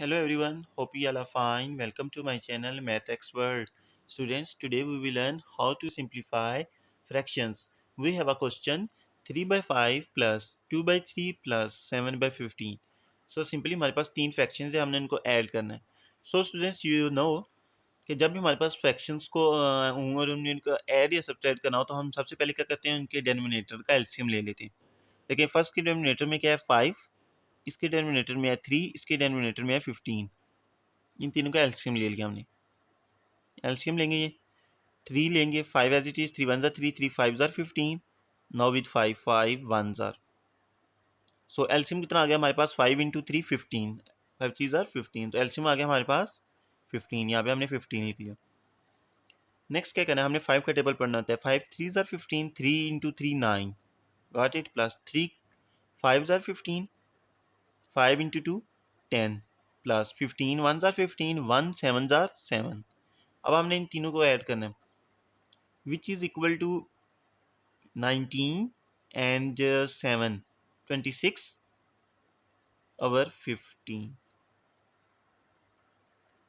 Hello everyone, hope you all are fine. Welcome to my channel MathX World. Students, today we will learn how to simplify fractions. We have a question 3 by 5 plus 2 by 3 plus 7 by 15. So simply हमारे पास तीन fractions है, हमने इनको add करना है. So students, you know कि जब भी हमारे पास fractions को और हमने इनको ऐड या सब्ट्रैक्ट करना हो तो हम सबसे पहले क्या करते हैं, उनके डेनोमिनेटर का एलसीएम ले लेते हैं. देखिए फर्स्ट के डेनोमिनेटर में क्या है 5, इसके डेनोमिनेटर में है 3, इसके डेनोमिनेटर में है 15. इन तीनों का एलसीएम ले लिया हमने. एलसीएम लेंगे, ये 3 लेंगे, 5 as it is, 3 1 3, 3 5 15. Now with 5 5 1 so LCM कितना आ गया हमारे पास, 5 इंटू 3 15, 5 3 15. तो एलसीएम आ गया हमारे पास 15. यहाँ पे हमने 15 लिख लिया. नेक्स्ट क्या करना है, हमने 5 का टेबल पढ़ना होता है. 5 3 15, 3 into 3 9, got it, plus 3 5 15, 5 into 2 10, plus 15 1 15, 1 7 7. अब हमने इन तीनों को ऐड करना है, which is equal to 19 and 7, 26 over 15.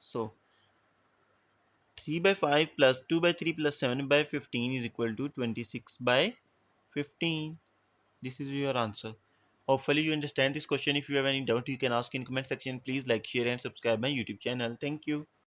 So 3 by 5 plus 2 by 3 plus 7 by 15 is equal to 26 by 15. This is your answer. Hopefully you understand this question. If you have any doubt, you can ask in comment section. Please like, share and subscribe my YouTube channel. Thank you.